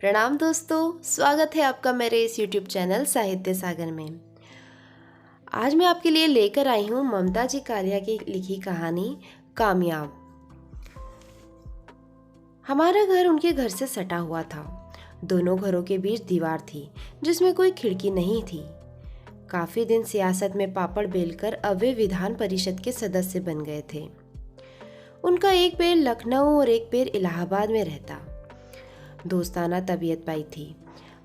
प्रणाम दोस्तों, स्वागत है आपका मेरे इस YouTube चैनल साहित्य सागर में। आज मैं आपके लिए लेकर आई हूँ ममता जी कालिया की लिखी कहानी कामयाब। हमारा घर उनके घर से सटा हुआ था। दोनों घरों के बीच दीवार थी जिसमें कोई खिड़की नहीं थी। काफी दिन सियासत में पापड़ बेलकर अब वे विधान परिषद के सदस्य बन गए थे। उनका एक पैर लखनऊ और एक पैर इलाहाबाद में रहता। दोस्ताना तबीयत पाई थी।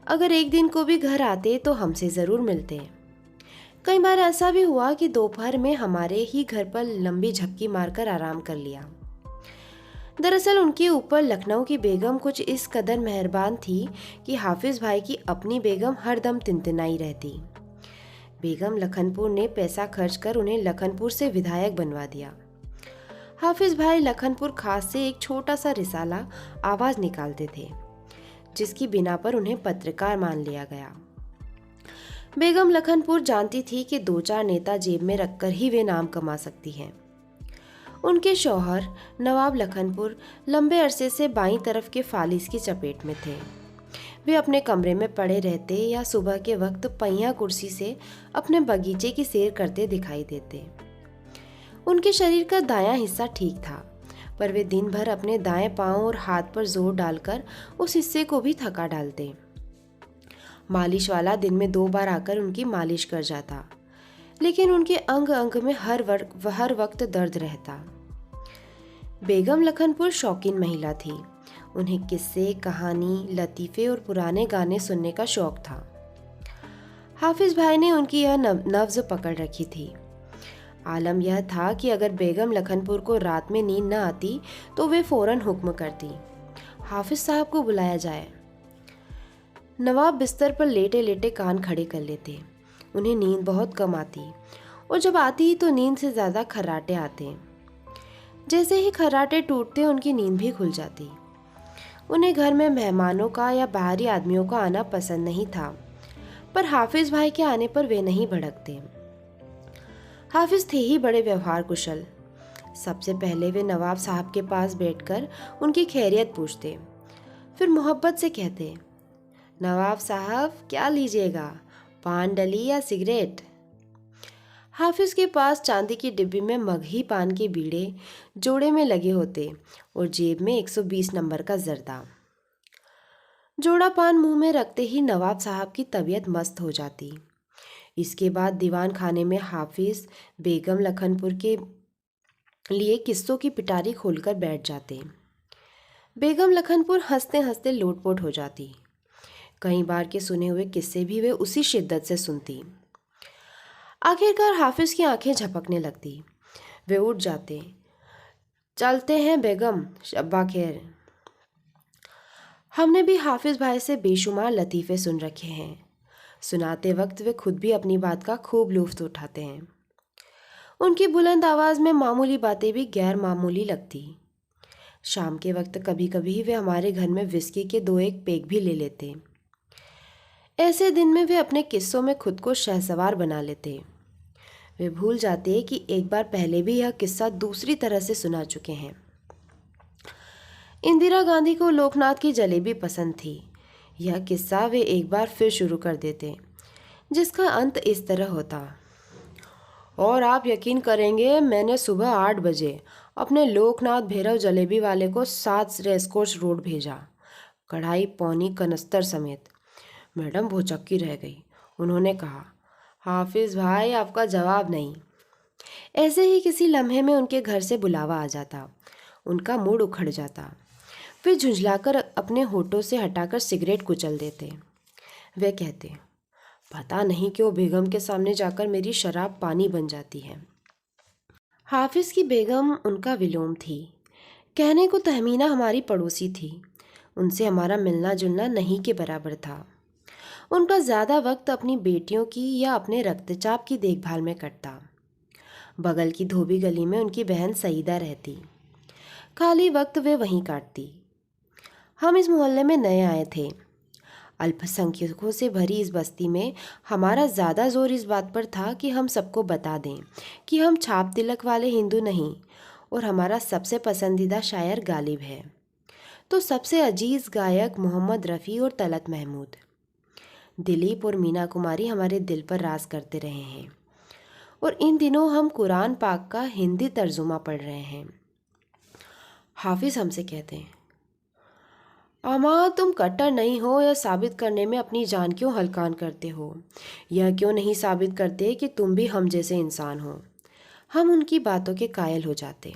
अगर एक दिन को भी घर आते तो हमसे ज़रूर मिलते। कई बार ऐसा भी हुआ कि दोपहर में हमारे ही घर पर लंबी झपकी मारकर आराम कर लिया। दरअसल उनके ऊपर लखनऊ की बेगम कुछ इस कदर मेहरबान थी कि हाफिज भाई की अपनी बेगम हरदम तिनतिनाई रहती। बेगम लखनपुर ने पैसा खर्च कर उन्हें लखनपुर से विधायक बनवा दिया। हाफिज भाई लखनपुर खास से एक छोटा सा रिसाला आवाज निकालते थे, जिसकी बिना पर उन्हें पत्रकार मान लिया गया। बेगम लखनपुर जानती थी कि दो चार नेता जेब में रखकर ही वे नाम कमा सकती हैं। उनके शौहर नवाब लखनपुर लंबे अरसे से बाईं तरफ के फालिस की चपेट में थे। वे अपने कमरे में पड़े रहते या सुबह के वक्त पहिया कुर्सी से अपने बगीचे की सैर करते दिखाई देते। उनके शरीर का दायां हिस्सा ठीक था, पर वे दिन भर अपने दाएं पांव और हाथ पर जोर डालकर उस हिस्से को भी थका डालते। मालिश वाला दिन में 2 बार आकर उनकी मालिश कर जाता, लेकिन उनके अंग अंग में हर वक्त दर्द रहता। बेगम लखनपुर शौकीन महिला थी। उन्हें किस्से, कहानी, लतीफ़े और पुराने गाने सुनने का शौक था। हाफिज भाई ने उनकी यह नब्ज पकड़ रखी थी। आलम यह था कि अगर बेगम लखनपुर को रात में नींद न आती तो वे फौरन हुक्म करती, हाफिज साहब को बुलाया जाए। नवाब बिस्तर पर लेटे लेटे कान खड़े कर लेते। उन्हें नींद बहुत कम आती, और जब आती तो नींद से ज़्यादा खर्राटे आते। जैसे ही खर्राटे टूटते उनकी नींद भी खुल जाती। उन्हें घर में मेहमानों का या बाहरी आदमियों का आना पसंद नहीं था, पर हाफिज भाई के आने पर वे नहीं भड़कते। हाफिज थे ही बड़े व्यवहार कुशल। सबसे पहले वे नवाब साहब के पास बैठकर उनकी खैरियत पूछते, फिर मोहब्बत से कहते, नवाब साहब क्या लीजिएगा, पान डली या सिगरेट। हाफिज के पास चांदी की डिब्बी में मगही पान के बीड़े जोड़े में लगे होते और जेब में 120 नंबर का जर्दा। जोड़ा पान मुंह में रखते ही नवाब साहब की तबीयत मस्त हो जाती। इसके बाद दीवान खाने में हाफिज बेगम लखनपुर के लिए किस्सों की पिटारी खोलकर बैठ जाते। बेगम लखनपुर हंसते हंसते लोटपोट हो जाती। कई बार के सुने हुए किस्से भी वे उसी शिद्दत से सुनती। आखिरकार हाफिज की आंखें झपकने लगती। वे उठ जाते, चलते हैं बेगम, शब्बा खैर। हमने भी हाफिज भाई से बेशुमार लतीफ़े सुन रखे हैं। सुनाते वक्त वे खुद भी अपनी बात का खूब लुत्फ़ उठाते हैं। उनकी बुलंद आवाज़ में मामूली बातें भी गैर मामूली लगती। शाम के वक्त कभी कभी वे हमारे घर में विस्की के 2-1 पेग भी ले लेते। ऐसे दिन में वे अपने किस्सों में खुद को शहसवार बना लेते। वे भूल जाते कि एक बार पहले भी यह किस्सा दूसरी तरह से सुना चुके हैं। इंदिरा गांधी को लोकनाथ की जलेबी पसंद थी। यह किस्सा वे एक बार फिर शुरू कर देते, जिसका अंत इस तरह होता, और आप यकीन करेंगे, मैंने सुबह 8 बजे अपने लोकनाथ भैरव जलेबी वाले को 7 रेसकोर्स रोड भेजा, कढ़ाई पौनी कनस्तर समेत। मैडम भौचक्की रह गई। उन्होंने कहा, हाफिज भाई आपका जवाब नहीं। ऐसे ही किसी लम्हे में उनके घर से बुलावा आ जाता। उनका मूड उखड़ जाता। वे झुंझलाकर अपने होठों से हटाकर सिगरेट कुचल देते। वे कहते, पता नहीं क्यों बेगम के सामने जाकर मेरी शराब पानी बन जाती है। हाफिज की बेगम उनका विलोम थी। कहने को तहमीना हमारी पड़ोसी थी। उनसे हमारा मिलना जुलना नहीं के बराबर था। उनका ज़्यादा वक्त अपनी बेटियों की या अपने रक्तचाप की देखभाल में कटता। बगल की धोबी गली में उनकी बहन सईदा रहती। खाली वक्त वे वहीं काटती। हम इस मोहल्ले में नए आए थे। अल्पसंख्यकों से भरी इस बस्ती में हमारा ज़्यादा जोर इस बात पर था कि हम सबको बता दें कि हम छाप तिलक वाले हिंदू नहीं और हमारा सबसे पसंदीदा शायर गालिब है। तो सबसे अजीज गायक मोहम्मद रफ़ी और तलत महमूद, दिलीप और मीना कुमारी हमारे दिल पर राज करते रहे हैं। और इन दिनों हम कुरान पाक का हिंदी तर्जुमा पढ़ रहे हैं। हाफिज हमसे कहते हैं, अमा तुम कट्टर नहीं हो, यह साबित करने में अपनी जान क्यों हलकान करते हो? यह क्यों नहीं साबित करते कि तुम भी हम जैसे इंसान हो? हम उनकी बातों के कायल हो जाते।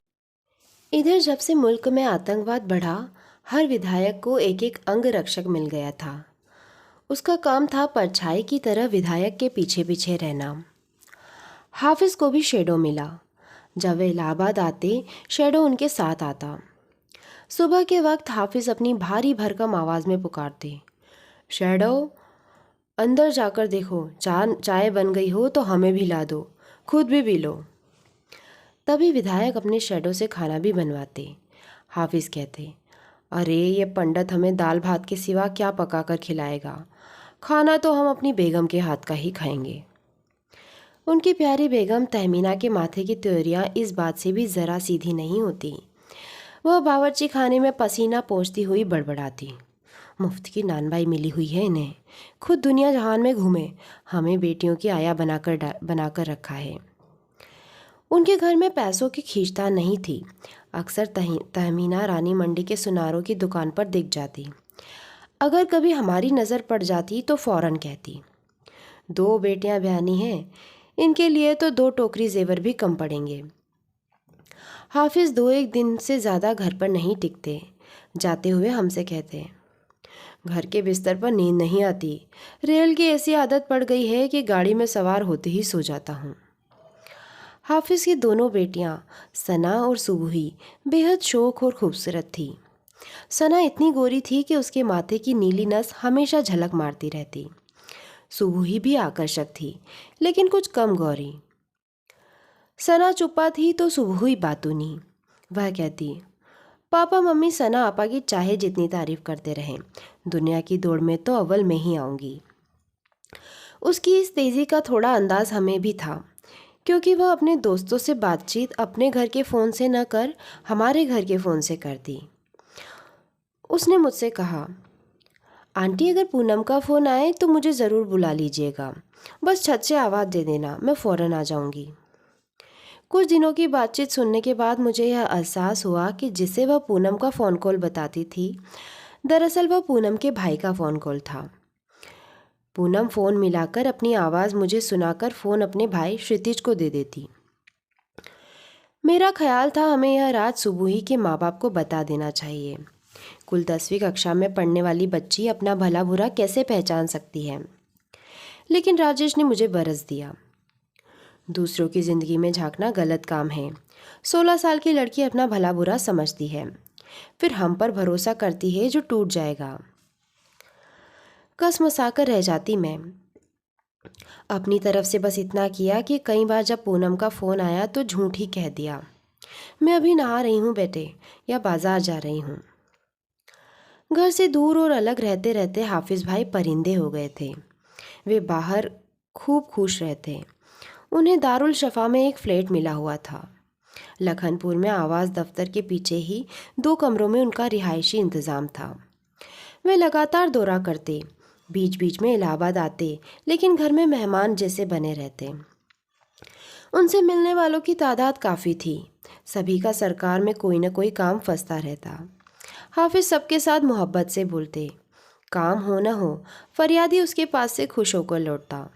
इधर जब से मुल्क में आतंकवाद बढ़ा, हर विधायक को एक एक अंग रक्षक मिल गया था। उसका काम था परछाई की तरह विधायक के पीछे पीछे रहना। हाफिज को भी शेडो मिला। जब वे इलाहाबाद आते, शेडो उनके साथ आता। सुबह के वक्त हाफिज अपनी भारी भरकम आवाज़ में पुकारते, शेडो अंदर जाकर देखो, चाय बन गई हो तो हमें भी ला दो, खुद भी पी लो। तभी विधायक अपने शेडो से खाना भी बनवाते। हाफिज कहते, अरे ये पंडित हमें दाल भात के सिवा क्या पका कर खिलाएगा, खाना तो हम अपनी बेगम के हाथ का ही खाएंगे। उनकी प्यारी बेगम तहमीना के माथे की त्योरियां इस बात से भी ज़रा सीधी नहीं होती। वह बावर्ची खाने में पसीना पोंछती हुई बड़बड़ाती, मुफ्त की नानबाई मिली हुई है इन्हें, खुद दुनिया जहान में घूमे, हमें बेटियों की आया बनाकर रखा है। उनके घर में पैसों की खींचतान नहीं थी। अक्सर तहमीना रानी मंडी के सुनारों की दुकान पर दिख जाती। अगर कभी हमारी नज़र पड़ जाती तो फौरन कहती, 2 बेटियां ब्यानी हैं, इनके लिए तो 2 टोकरी जेवर भी कम पड़ेंगे। हाफिज 2-1 दिन से ज़्यादा घर पर नहीं टिकते। जाते हुए हमसे कहते, घर के बिस्तर पर नींद नहीं आती, रेल की ऐसी आदत पड़ गई है कि गाड़ी में सवार होते ही सो जाता हूँ। हाफिज की दोनों बेटियां सना और सुबुही बेहद शौक और खूबसूरत थी। सना इतनी गोरी थी कि उसके माथे की नीली नस हमेशा झलक मारती रहती। सुबुही भी आकर्षक थी, लेकिन कुछ कम गौरी। सना चुप्पा थी तो सुबुही बातूनी। वह कहती, पापा मम्मी सना आपा की चाहे जितनी तारीफ करते रहें, दुनिया की दौड़ में तो अव्वल में ही आऊँगी। उसकी इस तेज़ी का थोड़ा अंदाज हमें भी था, क्योंकि वह अपने दोस्तों से बातचीत अपने घर के फ़ोन से न कर हमारे घर के फ़ोन से करती। उसने मुझसे कहा, आंटी अगर पूनम का फ़ोन आए तो मुझे ज़रूर बुला लीजिएगा, बस छत से आवाज़ दे देना, मैं फ़ौरन आ जाऊंगी। कुछ दिनों की बातचीत सुनने के बाद मुझे यह एहसास हुआ कि जिसे वह पूनम का फ़ोन कॉल बताती थी, दरअसल वह पूनम के भाई का फ़ोन कॉल था। पूनम फ़ोन मिलाकर अपनी आवाज़ मुझे सुनाकर फ़ोन अपने भाई क्षितिज को दे देती। मेरा ख्याल था हमें यह रात सुबुही के माँ बाप को बता देना चाहिए। कुल 10वीं कक्षा में पढ़ने वाली बच्ची अपना भला बुरा कैसे पहचान सकती है। लेकिन राजेश ने मुझे बरस दिया। दूसरों की ज़िंदगी में झांकना गलत काम है। 16 साल की लड़की अपना भला बुरा समझती है, फिर हम पर भरोसा करती है जो टूट जाएगा। कसमसाकर रह जाती मैं। अपनी तरफ से बस इतना किया कि कई बार जब पूनम का फ़ोन आया तो झूठ ही कह दिया, मैं अभी नहा रही हूँ बेटे, या बाजार जा रही हूँ। घर से दूर और अलग रहते रहते हाफिज भाई परिंदे हो गए थे। वे बाहर खूब खुश रहते। उन्हें दारुल शफा में एक फ्लैट मिला हुआ था। लखनपुर में आवाज़ दफ्तर के पीछे ही 2 कमरों में उनका रिहायशी इंतज़ाम था। वे लगातार दौरा करते, बीच बीच में इलाहाबाद आते, लेकिन घर में मेहमान जैसे बने रहते। उनसे मिलने वालों की तादाद काफ़ी थी। सभी का सरकार में कोई न कोई काम फंसता रहता। हाफिज सबके साथ मोहब्बत से बोलते, काम हो न हो, फरियादी उसके पास से खुश होकर लौटता।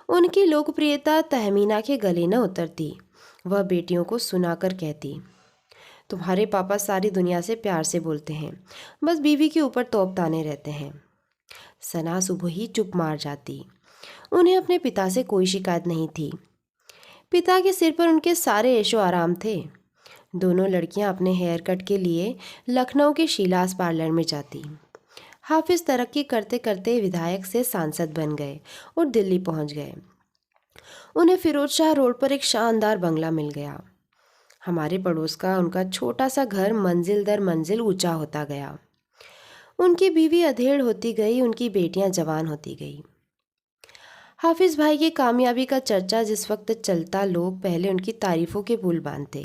उनकी लोकप्रियता तहमीना के गले न उतरती। वह बेटियों को सुनाकर कहती, तुम्हारे पापा सारी दुनिया से प्यार से बोलते हैं, बस बीवी के ऊपर तोप ताने रहते हैं। सना सुबह ही चुप मार जाती। उन्हें अपने पिता से कोई शिकायत नहीं थी। पिता के सिर पर उनके सारे ऐशो आराम थे। दोनों लड़कियां अपने हेयर कट के लिए लखनऊ के शीलास पार्लर में जाती। हाफिज तरक्की करते करते विधायक से सांसद बन गए और दिल्ली पहुंच गए। उन्हें फिरोज शाह रोड पर एक शानदार बंगला मिल गया। हमारे पड़ोस का उनका छोटा सा घर मंजिल दर मंजिल ऊंचा होता गया। उनकी बीवी अधेड़ होती गई, उनकी बेटियां जवान होती गई। हाफिज भाई की कामयाबी का चर्चा जिस वक्त चलता, लोग पहले उनकी तारीफ़ों के पुल बांधते,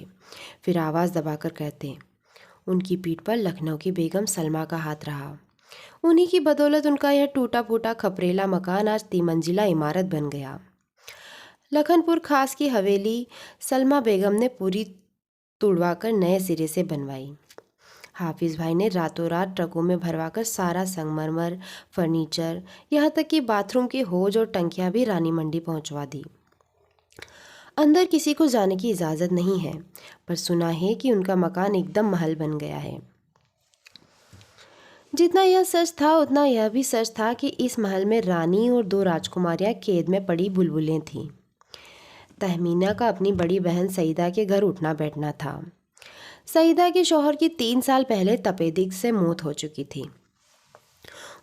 फिर आवाज़ दबाकर कहते, उनकी पीठ पर लखनऊ की बेगम सलमा का हाथ रहा। उन्हीं की बदौलत उनका यह टूटा फूटा खपरेला मकान आज 3 मंजिला इमारत बन गया। लखनपुर खास की हवेली सलमा बेगम ने पूरी तुड़वाकर नए सिरे से बनवाई। हाफिज भाई ने रातों रात ट्रकों में भरवाकर सारा संगमरमर, फर्नीचर, यहाँ तक कि बाथरूम की होज और टंकियां भी रानी मंडी पहुंचवा दी। अंदर किसी को जाने की इजाज़त नहीं है, पर सुना है कि उनका मकान एकदम महल बन गया है। जितना यह सच था उतना यह भी सच था कि इस महल में रानी और 2 राजकुमारियां कैद में पड़ी बुलबुलें थीं। तहमीना का अपनी बड़ी बहन सईदा के घर उठना बैठना था। सईदा के शौहर की 3 साल पहले तपेदिक से मौत हो चुकी थी।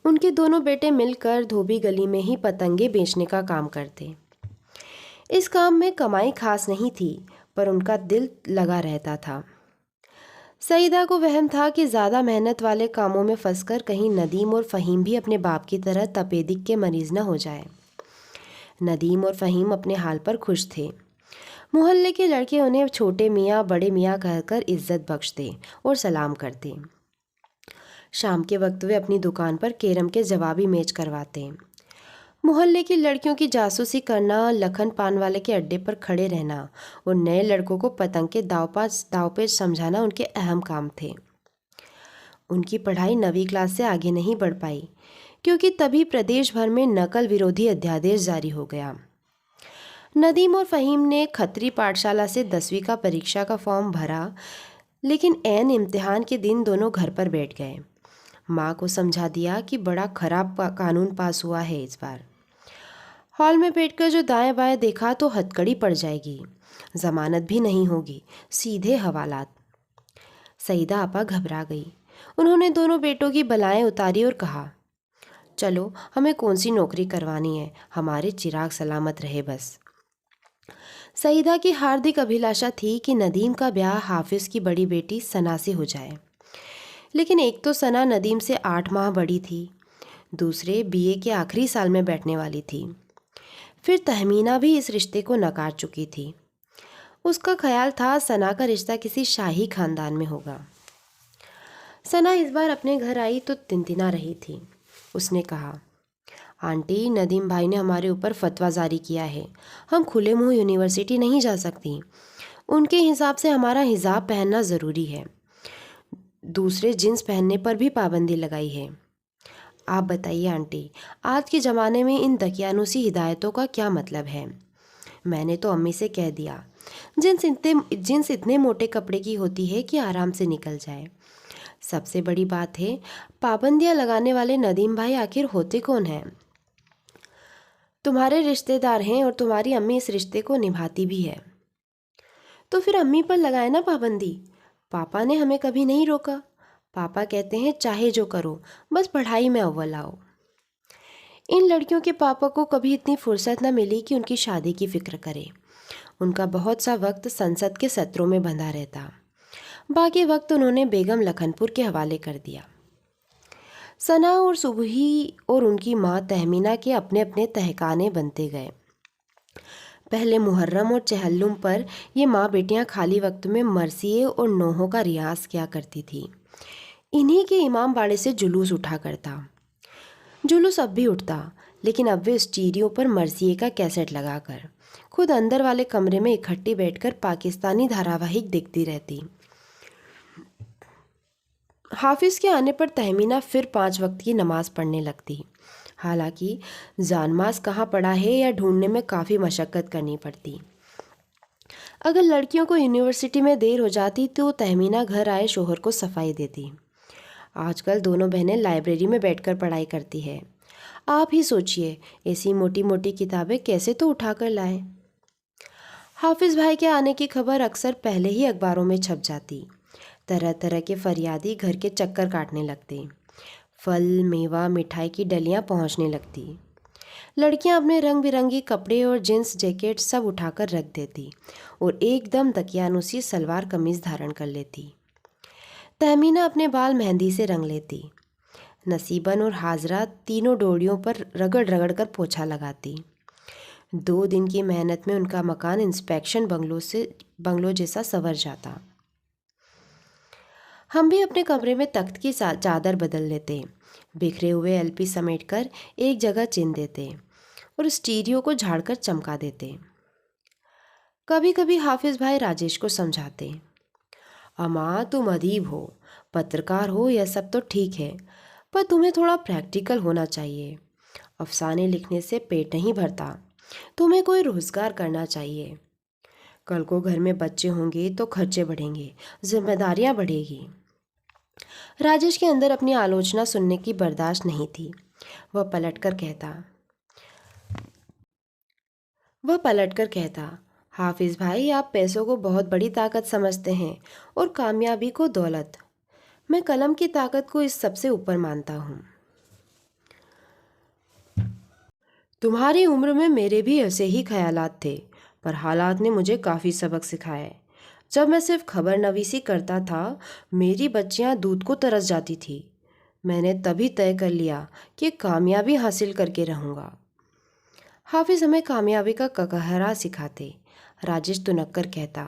उनके दोनों बेटे मिलकर धोबी गली में ही पतंगे बेचने का काम करते। इस काम में कमाई खास नहीं थी, पर उनका दिल लगा रहता था। सईदा को वहम था कि ज़्यादा मेहनत वाले कामों में फंसकर कहीं नदीम और फ़हीम भी अपने बाप की तरह तपेदिक के मरीज न हो जाए। नदीम और फ़हीम अपने हाल पर खुश थे। मोहल्ले के लड़के उन्हें छोटे मियाँ बड़े मियाँ कहकर इज्जत बख्शते और सलाम करते। शाम के वक्त वे अपनी दुकान पर कैरम के जवाबी मैच करवाते। मोहल्ले की लड़कियों की जासूसी करना, लखन पान वाले के अड्डे पर खड़े रहना और नए लड़कों को पतंग के दावपेच समझाना उनके अहम काम थे। उनकी पढ़ाई 9वीं क्लास से आगे नहीं बढ़ पाई, क्योंकि तभी प्रदेश भर में नकल विरोधी अध्यादेश जारी हो गया। नदीम और फ़हीम ने खत्री पाठशाला से 10वीं का परीक्षा का फॉर्म भरा, लेकिन ऐन इम्तिहान के दिन दोनों घर पर बैठ गए। माँ को समझा दिया कि बड़ा खराब कानून पास हुआ है इस बार। हॉल में बैठकर जो दाएं बाएं देखा तो हथकड़ी पड़ जाएगी, जमानत भी नहीं होगी, सीधे हवालात। सईदा आपा घबरा गई। उन्होंने दोनों बेटों की बलाएं उतारी और कहा, चलो हमें कौन सी नौकरी करवानी है, हमारे चिराग सलामत रहे बस। सईदा की हार्दिक अभिलाषा थी कि नदीम का ब्याह हाफिज की बड़ी बेटी सना से हो जाए, लेकिन एक तो सना नदीम से 8 माह बड़ी थी, दूसरे बीए के आखिरी साल में बैठने वाली थी। फिर तहमीना भी इस रिश्ते को नकार चुकी थी। उसका ख्याल था सना का रिश्ता किसी शाही खानदान में होगा। सना इस बार अपने घर आई तो तिनतिना रही थी। उसने कहा, आंटी, नदीम भाई ने हमारे ऊपर फतवा जारी किया है, हम खुले मुंह यूनिवर्सिटी नहीं जा सकती। उनके हिसाब से हमारा हिजाब पहनना ज़रूरी है। दूसरे जींस पहनने पर भी पाबंदी लगाई है। आप बताइए आंटी, आज के ज़माने में इन दकियानुसी हिदायतों का क्या मतलब है? मैंने तो अम्मी से कह दिया, जींस इतने मोटे कपड़े की होती है कि आराम से निकल जाए। सबसे बड़ी बात है, पाबंदियां लगाने वाले नदीम भाई आखिर होते कौन हैं? तुम्हारे रिश्तेदार हैं और तुम्हारी अम्मी इस रिश्ते को निभाती भी है। तो फिर अम्मी पर लगाए ना पाबंदी। पापा ने हमें कभी नहीं रोका। पापा कहते हैं चाहे जो करो, बस पढ़ाई में अव्वल आओ। इन लड़कियों के पापा को कभी इतनी फुर्सत न मिली कि उनकी शादी की फिक्र करे। उनका बहुत सा वक्त संसद के सत्रों में बंधा रहता, बाकी वक्त उन्होंने बेगम लखनपुर के हवाले कर दिया। सना और सुबही और उनकी माँ तहमीना के अपने अपने तहखाने बनते गए। पहले मुहर्रम और चहल्लुम पर ये माँ बेटियाँ खाली वक्त में मरसिए और नोहों का रियाज किया करती थी। इन्हीं के इमाम बाड़े से जुलूस उठा करता। जुलूस अब भी उठता, लेकिन अब वे स्टीरियो पर मरसिए का कैसेट लगाकर खुद अंदर वाले कमरे में इकट्ठी बैठकर पाकिस्तानी धारावाहिक देखती रहती। हाफिज के आने पर तहमीना फिर 5 वक्त की नमाज पढ़ने लगती। हालांकि जानमाज कहाँ पड़ा है या ढूंढने में काफ़ी मशक्क़त करनी पड़ती। अगर लड़कियों को यूनिवर्सिटी में देर हो जाती तो तहमीना घर आए शोहर को सफाई देती। आजकल दोनों बहनें लाइब्रेरी में बैठकर पढ़ाई करती है। आप ही सोचिए, ऐसी मोटी मोटी किताबें कैसे तो उठाकर लाए। हाफिज भाई के आने की खबर अक्सर पहले ही अखबारों में छप जाती। तरह तरह के फरियादी घर के चक्कर काटने लगते। फल, मेवा, मिठाई की डलियां पहुंचने लगती। लड़कियां अपने रंग बिरंगी कपड़े और जींस जैकेट सब उठाकर रख देती और एकदम दकियानुसी सलवार कमीज धारण कर लेती। तहमीना अपने बाल मेहंदी से रंग लेती। नसीबन और हाजरा तीनों डोरियों पर रगड़ रगड़ कर पोछा लगाती। 2 दिन की मेहनत में उनका मकान इंस्पेक्शन बंगलो जैसा संवर जाता। हम भी अपने कमरे में तख्त की चादर बदल लेते, बिखरे हुए एलपी समेटकर एक जगह चिन देते और स्टीरियो को झाड़कर चमका देते। कभी कभी हाफिज भाई राजेश को समझाते, अम्मा तुम अदीब हो, पत्रकार हो, यह सब तो ठीक है, पर तुम्हें थोड़ा प्रैक्टिकल होना चाहिए। अफसाने लिखने से पेट नहीं भरता, तुम्हें कोई रोजगार करना चाहिए। कल को घर में बच्चे होंगे तो खर्चे बढ़ेंगे, जिम्मेदारियां बढ़ेगी। राजेश के अंदर अपनी आलोचना सुनने की बर्दाश्त नहीं थी। वह पलटकर कहता वह पलटकर कहता, हाफिज भाई आप पैसों को बहुत बड़ी ताकत समझते हैं और कामयाबी को दौलत। मैं कलम की ताकत को इस सबसे ऊपर मानता हूँ। तुम्हारी उम्र में मेरे भी ऐसे ही ख्यालात थे, पर हालात ने मुझे काफ़ी सबक सिखाए। जब मैं सिर्फ खबर नवीसी करता था, मेरी बच्चियां दूध को तरस जाती थी। मैंने तभी तय कर लिया कि कामयाबी हासिल करके रहूँगा। हाफिज हमें कामयाबी का ककहरा सिखाते। राजेश तुनक्कर कहता,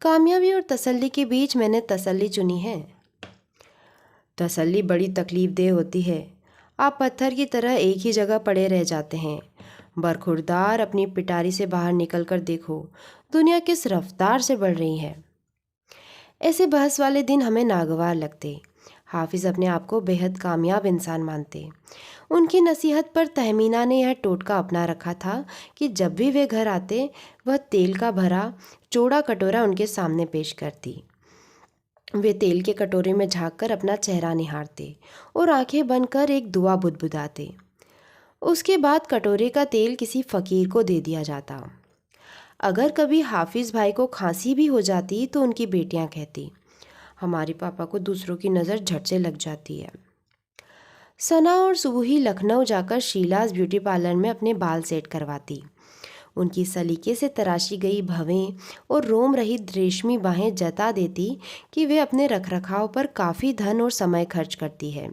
कामयाबी और तसल्ली के बीच मैंने तसल्ली चुनी है। तसल्ली बड़ी तकलीफ देह होती है। आप पत्थर की तरह एक ही जगह पड़े रह जाते हैं। बरखुरदार अपनी पिटारी से बाहर निकलकर देखो, दुनिया किस रफ्तार से बढ़ रही है। ऐसे बहस वाले दिन हमें नागवार लगते। हाफिज अपने आप को बेहद कामयाब इंसान मानते। उनकी नसीहत पर तहमीना ने यह टोटका अपना रखा था कि जब भी वे घर आते, वह तेल का भरा चौड़ा कटोरा उनके सामने पेश करती। वे तेल के कटोरे में झांककर अपना चेहरा निहारते और आंखें बंद कर एक दुआ बुदबुदाते। उसके बाद कटोरे का तेल किसी फकीर को दे दिया जाता। अगर कभी हाफिज भाई को खांसी भी हो जाती तो उनकी बेटियां कहती, हमारे पापा को दूसरों की नज़र झट से लग जाती है। सना और सुबुही लखनऊ जाकर शीलाज ब्यूटी पार्लर में अपने बाल सेट करवाती। उनकी सलीके से तराशी गई भवें और रोम रहित रेशमी बाहें जता देती कि वे अपने रखरखाव पर काफ़ी धन और समय खर्च करती है।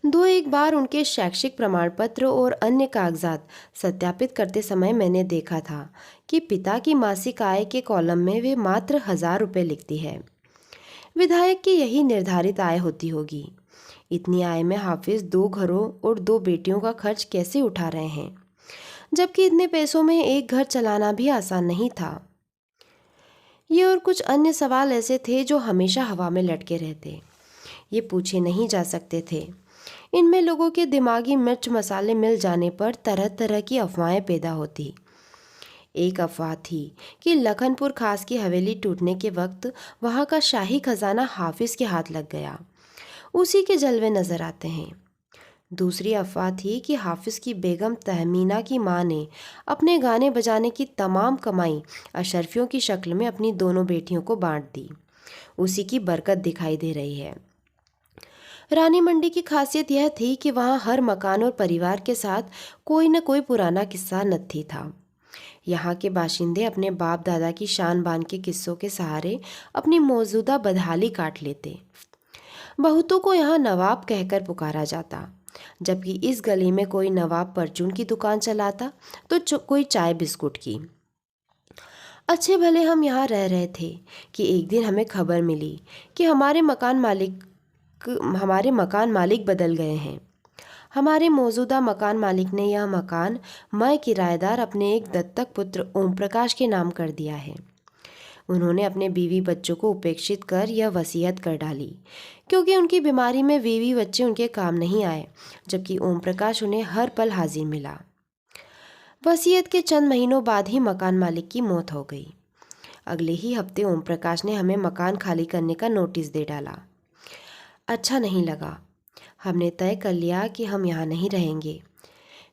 दो एक बार उनके शैक्षिक प्रमाण पत्र और अन्य कागजात सत्यापित करते समय मैंने देखा था कि पिता की मासिक आय के कॉलम में वे मात्र 1,000 रुपये लिखती है। विधायक की यही निर्धारित आय होती होगी। इतनी आय में हाफिज 2 घरों और 2 बेटियों का खर्च कैसे उठा रहे हैं, जबकि इतने पैसों में एक घर चलाना भी आसान नहीं था। ये और कुछ अन्य सवाल ऐसे थे जो हमेशा हवा में लटके रहते। ये पूछे नहीं जा सकते थे। इनमें लोगों के दिमागी मिर्च मसाले मिल जाने पर तरह तरह की अफवाहें पैदा होती। एक अफवाह थी कि लखनपुर खास की हवेली टूटने के वक्त वहाँ का शाही खजाना हाफिज के हाथ लग गया, उसी के जलवे नजर आते हैं। दूसरी अफवाह थी कि हाफिज की बेगम तहमीना की माँ ने अपने गाने बजाने की तमाम कमाई अशरफियों की शक्ल में अपनी दोनों बेटियों को बांट दी। उसी की बरकत दिखाई दे रही है। रानी मंडी की खासियत यह थी कि वहाँ हर मकान और परिवार के साथ कोई न कोई पुराना किस्सा नत्थी था। यहाँ के बाशिंदे अपने बाप दादा की शान बान के किस्सों के सहारे अपनी मौजूदा बदहाली काट लेते। बहुतों को यहाँ नवाब कहकर पुकारा जाता, जबकि इस गली में कोई नवाब परचून की दुकान चलाता तो कोई चाय बिस्कुट की। अच्छे भले हम यहाँ रह रहे थे कि एक दिन हमें खबर मिली कि हमारे मकान मालिक बदल गए हैं। हमारे मौजूदा मकान मालिक ने यह मकान मैं किराएदार अपने एक दत्तक पुत्र ओम प्रकाश के नाम कर दिया है। उन्होंने अपने बीवी बच्चों को उपेक्षित कर यह वसीयत कर डाली, क्योंकि उनकी बीमारी में बीवी बच्चे उनके काम नहीं आए, जबकि ओम प्रकाश उन्हें हर पल हाजिर मिला। वसीयत के चंद महीनों बाद ही मकान मालिक की मौत हो गई। अगले ही हफ्ते ओम प्रकाश ने हमें मकान खाली करने का नोटिस दे डाला। अच्छा नहीं लगा। हमने तय कर लिया कि हम यहाँ नहीं रहेंगे।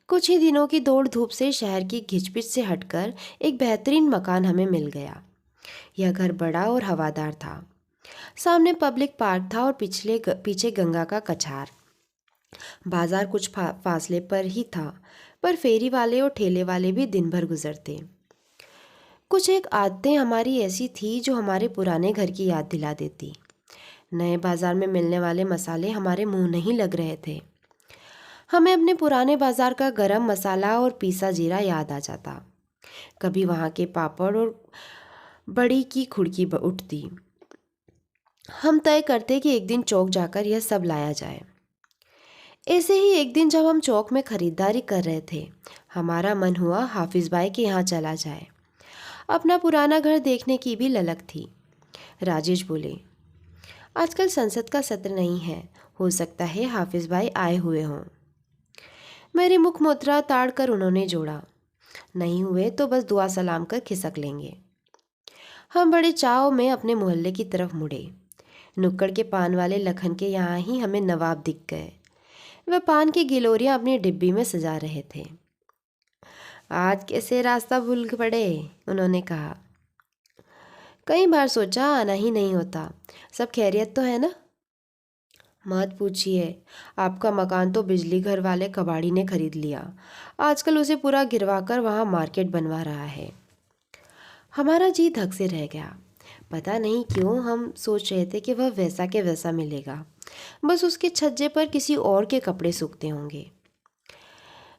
कुछ ही दिनों की दौड़ धूप से शहर की घिचपिच से हटकर एक बेहतरीन मकान हमें मिल गया। यह घर बड़ा और हवादार था। सामने पब्लिक पार्क था और पीछे गंगा का कछार। बाजार कुछ फासले पर ही था, पर फेरी वाले और ठेले वाले भी दिन भर गुजरते। कुछ एक आदतें हमारी ऐसी थी जो हमारे पुराने घर की याद दिला देती। नए बाजार में मिलने वाले मसाले हमारे मुंह नहीं लग रहे थे। हमें अपने पुराने बाजार का गरम मसाला और पीसा जीरा याद आ जाता। कभी वहाँ के पापड़ और बड़ी की खुड़की उठती। हम तय करते कि एक दिन चौक जाकर यह सब लाया जाए। ऐसे ही एक दिन जब हम चौक में खरीदारी कर रहे थे, हमारा मन हुआ हाफिज भाई के यहाँ चला जाए। अपना पुराना घर देखने की भी ललक थी। राजेश बोले, आजकल संसद का सत्र नहीं है, हो सकता है हाफिज भाई आए हुए हों। मेरी मुख मुद्रा ताड़ कर उन्होंने जोड़ा, नहीं हुए तो बस दुआ सलाम कर खिसक लेंगे। हम बड़े चाव में अपने मोहल्ले की तरफ मुड़े। नुक्कड़ के पान वाले लखन के यहाँ ही हमें नवाब दिख गए। वह पान की गिलोरियां अपनी डिब्बी में सजा रहे थे। आज कैसे रास्ता भूल पड़े, उन्होंने कहा। कई बार सोचा आना ही नहीं होता। सब खैरियत तो है ना? मत पूछिए, आपका मकान तो बिजली घर वाले कबाड़ी ने खरीद लिया। आजकल उसे पूरा गिरवा कर वहाँ मार्केट बनवा रहा है। हमारा जी धक से रह गया। पता नहीं क्यों हम सोच रहे थे कि वह वैसा के वैसा मिलेगा, बस उसके छज्जे पर किसी और के कपड़े सूखते होंगे।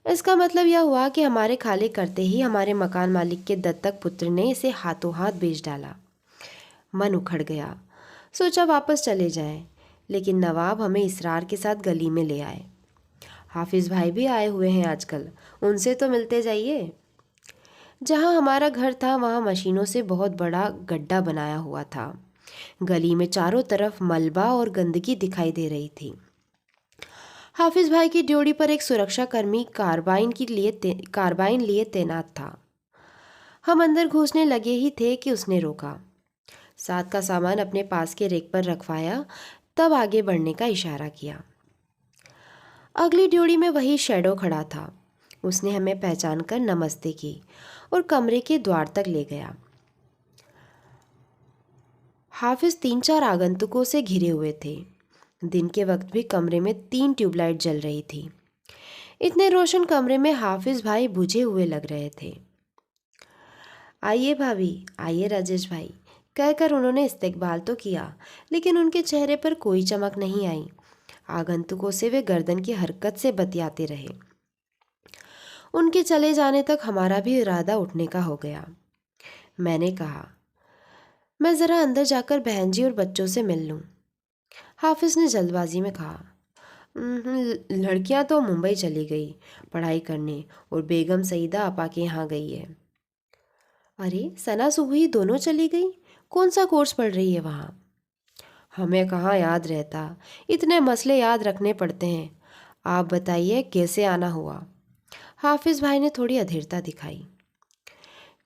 इसका मतलब यह हुआ कि हमारे खाली करते ही हमारे मकान मालिक के दत्तक पुत्र ने इसे हाथों हाथ बेच डाला। मन उखड़ गया। सोचा वापस चले जाएं, लेकिन नवाब हमें इसरार के साथ गली में ले आए। हाफिज भाई भी आए हुए हैं आजकल, उनसे तो मिलते जाइए। जहाँ हमारा घर था वहाँ मशीनों से बहुत बड़ा गड्ढा बनाया हुआ था। गली में चारों तरफ मलबा और गंदगी दिखाई दे रही थी। हाफिज भाई की ड्योढ़ी पर एक सुरक्षाकर्मी कार्बाइन लिए तैनात था। हम अंदर घुसने लगे ही थे कि उसने रोका। साथ का सामान अपने पास के रेक पर रखवाया, तब आगे बढ़ने का इशारा किया। अगली ड्योढ़ी में वही शैडो खड़ा था। उसने हमें पहचान कर नमस्ते की और कमरे के द्वार तक ले गया। हाफिज 3-4 आगंतुकों से घिरे हुए थे। दिन के वक्त भी कमरे में 3 ट्यूबलाइट जल रही थी। इतने रोशन कमरे में हाफिज भाई बुझे हुए लग रहे थे। आइए भाभी, आइए राजेश भाई, कहकर उन्होंने इस्तकबाल तो किया, लेकिन उनके चेहरे पर कोई चमक नहीं आई। आगंतुकों से वे गर्दन की हरकत से बतियाते रहे। उनके चले जाने तक हमारा भी इरादा उठने का हो गया। मैंने कहा, मैं ज़रा अंदर जाकर बहन जी और बच्चों से मिल लूँ। हाफिज ने जल्दबाजी में कहा, लड़कियां तो मुंबई चली गई पढ़ाई करने, और बेगम सईदा आपा के यहाँ गई है। अरे सना सुबही दोनों चली गई? कौन सा कोर्स पढ़ रही है वहाँ? हमें कहाँ याद रहता, इतने मसले याद रखने पड़ते हैं। आप बताइए कैसे आना हुआ? हाफिज भाई ने थोड़ी अधीरता दिखाई।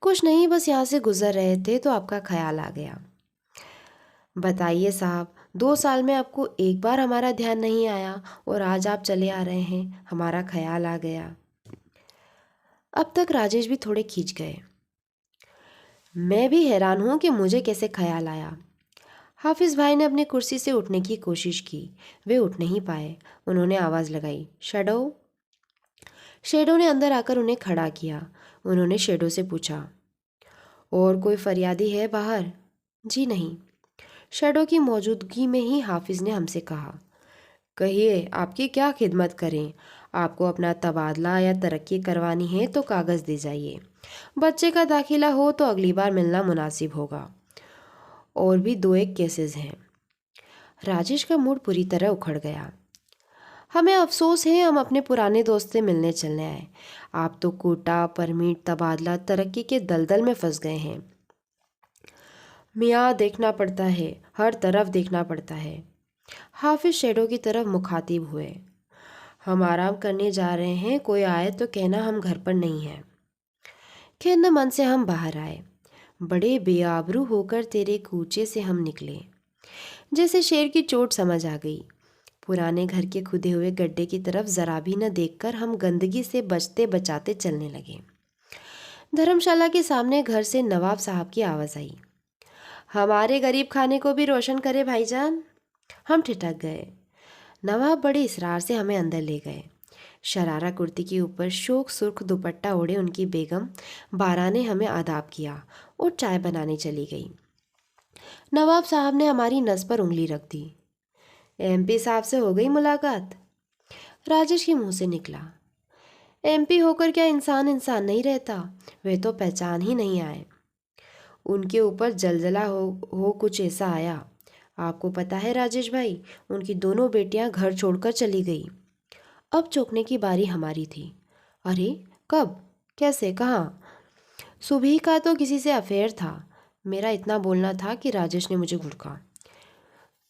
कुछ नहीं, बस यहाँ से गुजर रहे थे तो आपका ख्याल आ गया। बताइए साहब, 2 साल में आपको एक बार हमारा ध्यान नहीं आया और आज आप चले आ रहे हैं, हमारा ख्याल आ गया। अब तक राजेश भी थोड़े खींच गए। मैं भी हैरान हूँ कि मुझे कैसे ख्याल आया। हाफिज भाई ने अपनी कुर्सी से उठने की कोशिश की। वे उठ नहीं पाए। उन्होंने आवाज़ लगाई, शैडो। शैडो ने अंदर आकर उन्हें खड़ा किया। उन्होंने शैडो से पूछा, और कोई फरियादी है बाहर? जी नहीं। शैडो की मौजूदगी में ही हाफिज ने हमसे कहा, कहिए आपकी क्या खिदमत करें? आपको अपना तबादला या तरक्की करवानी है तो कागज़ दे जाइए। बच्चे का दाखिला हो तो अगली बार मिलना मुनासिब होगा। और भी 2-1 केसेस हैं। राजेश का मूड पूरी तरह उखड़ गया। हमें अफसोस है, हम अपने पुराने दोस्त से मिलने चलने आए। आप तो कोटा, परमिट, तबादला, तरक्की के दलदल में फंस गए हैं। मियाँ देखना पड़ता है, हर तरफ देखना पड़ता है। हाफिज शैडो की तरफ मुखातिब हुए। हम आराम करने जा रहे हैं, कोई आए तो कहना हम घर पर नहीं हैं। खिन्न मन से हम बाहर आए। बड़े बेआबरू होकर तेरे कूचे से हम निकले। जैसे शेर की चोट समझ आ गई। पुराने घर के खुदे हुए गड्ढे की तरफ जरा भी न देखकर हम गंदगी से बचते बचाते चलने लगे। धर्मशाला के सामने घर से नवाब साहब की आवाज़ आई, हमारे गरीब खाने को भी रोशन करे भाईजान। हम ठिठक गए। नवाब बड़े इसरार से हमें अंदर ले गए। शरारा कुर्ती के ऊपर शोक सुर्ख दुपट्टा ओढ़े उनकी बेगम बारा ने हमें आदाब किया और चाय बनाने चली गई। नवाब साहब ने हमारी नस पर उंगली रख दी। एमपी साहब से हो गई मुलाकात? राजेश के मुंह से निकला। एमपी होकर क्या इंसान इंसान नहीं रहता? वे तो पहचान ही नहीं आए। उनके ऊपर जलजला हो कुछ ऐसा आया। आपको पता है राजेश भाई, उनकी दोनों बेटियां घर छोड़कर चली गई। अब चौंकने की बारी हमारी थी। अरे, कब? कैसे? कहाँ? सुबह का तो किसी से अफेयर था। मेरा इतना बोलना था कि राजेश ने मुझे घुड़का।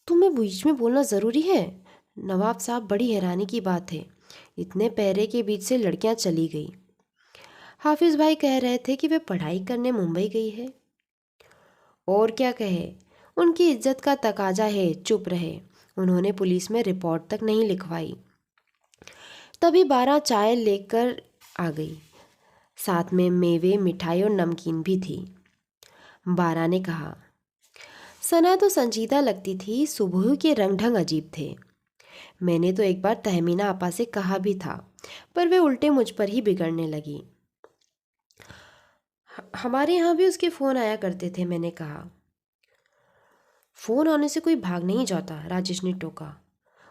तुम्हें बीच में बोलना ज़रूरी है? नवाब साहब, बड़ी हैरानी की बात है, इतने पहरे के बीच से लड़कियां चली गई। हाफिज भाई कह रहे थे कि वे पढ़ाई करने मुंबई गई है। और क्या कहे, उनकी इज्जत का तकाजा है, चुप रहे। उन्होंने पुलिस में रिपोर्ट तक नहीं लिखवाई। तभी 12 चाय लेकर आ गई, साथ में मेवे, मिठाई और नमकीन भी थी। 12 ने कहा। सना तो संजीदा लगती थी, सुबह के रंग ढंग अजीब थे। मैंने तो एक बार तहमीना आपा से कहा भी था, पर वे उल्टे मुझ पर ही बिगड़ने लगी। हमारे यहाँ भी उसके फ़ोन आया करते थे, मैंने कहा। फ़ोन आने से कोई भाग नहीं जाता, राजेश ने टोका।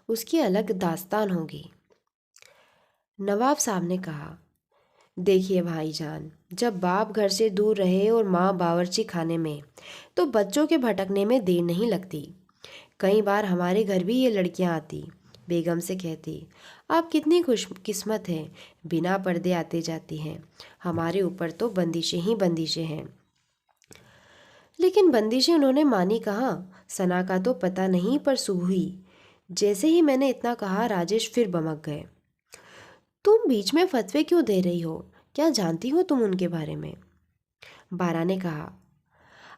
उसकी अलग दास्तान होगी। नवाब साहब ने कहा। देखिए भाईजान, जब बाप घर से दूर रहे और माँ बावर्ची खाने में, तो बच्चों के भटकने में देर नहीं लगती। कई बार हमारे घर भी ये लड़कियां आती, बेगम से कहती, आप कितनी खुशकिस्मत हैं, बिना पर्दे आते जाती हैं। हमारे ऊपर तो बंदिशें ही बंदिशें हैं। लेकिन बंदिशें उन्होंने मानी कहाँ? सना का तो पता नहीं, पर सुबह जैसे ही मैंने इतना कहा, राजेश फिर बमक गए। तुम बीच में फतवे क्यों दे रही हो? क्या जानती हो तुम उनके बारे में? 12 ने कहा।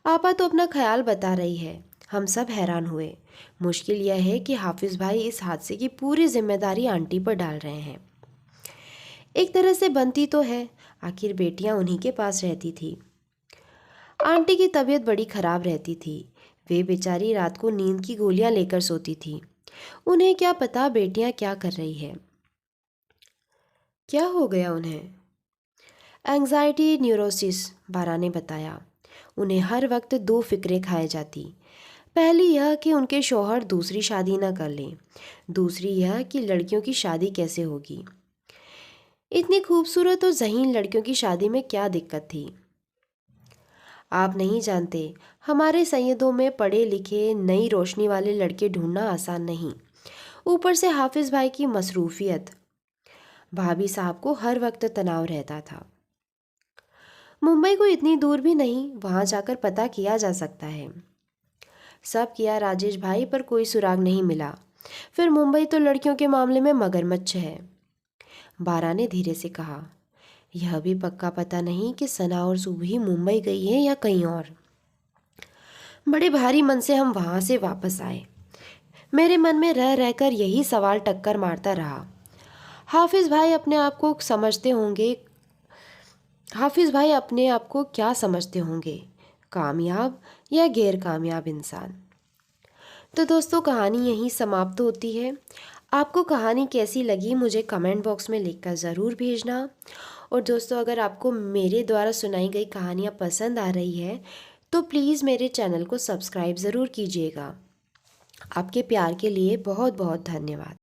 आपा तो अपना ख्याल बता रही है। हम सब हैरान हुए। मुश्किल यह है कि हाफिज भाई इस हादसे की पूरी जिम्मेदारी आंटी पर डाल रहे हैं। एक तरह से बनती तो है, आखिर बेटियां उन्हीं के पास रहती थी। आंटी की तबीयत बड़ी खराब रहती थी। वे बेचारी रात को नींद की गोलियां लेकर सोती थी। उन्हें क्या पता बेटियां क्या कर रही है। क्या हो गया उन्हें? एंग्जाइटी न्यूरोसिस, 12 ने बताया। उन्हें हर वक्त दो फिक्रें खाए जाती। पहली यह कि उनके शौहर दूसरी शादी न कर लें, दूसरी यह कि लड़कियों की शादी कैसे होगी। इतनी खूबसूरत और ज़हीन लड़कियों की शादी में क्या दिक्कत थी? आप नहीं जानते, हमारे सैयदों में पढ़े लिखे नई रोशनी वाले लड़के ढूंढना आसान नहीं। ऊपर से हाफिज भाई की मसरूफियत। भाभी साहब को हर वक्त तनाव रहता था। मुंबई को इतनी दूर भी नहीं, वहां जाकर पता किया जा सकता है। सब किया राजेश भाई, पर कोई सुराग नहीं मिला। फिर मुंबई तो लड़कियों के मामले में मगरमच्छ है। 12 ने धीरे से कहा। यह भी पक्का पता नहीं कि सना और सुबही मुंबई गई है या कहीं और। बड़े भारी मन से हम वहां से वापस आए। मेरे मन में रह रहकर यही सवाल टक्कर मारता रहा। हाफिज भाई अपने आप को समझते होंगे हाफिज भाई अपने आप को क्या समझते होंगे, कामयाब या गैर कामयाब इंसान? तो दोस्तों, कहानी यहीं समाप्त होती है। आपको कहानी कैसी लगी मुझे कमेंट बॉक्स में लिखकर ज़रूर भेजना। और दोस्तों, अगर आपको मेरे द्वारा सुनाई गई कहानियाँ पसंद आ रही है तो प्लीज़ मेरे चैनल को सब्सक्राइब ज़रूर कीजिएगा। आपके प्यार के लिए बहुत बहुत धन्यवाद।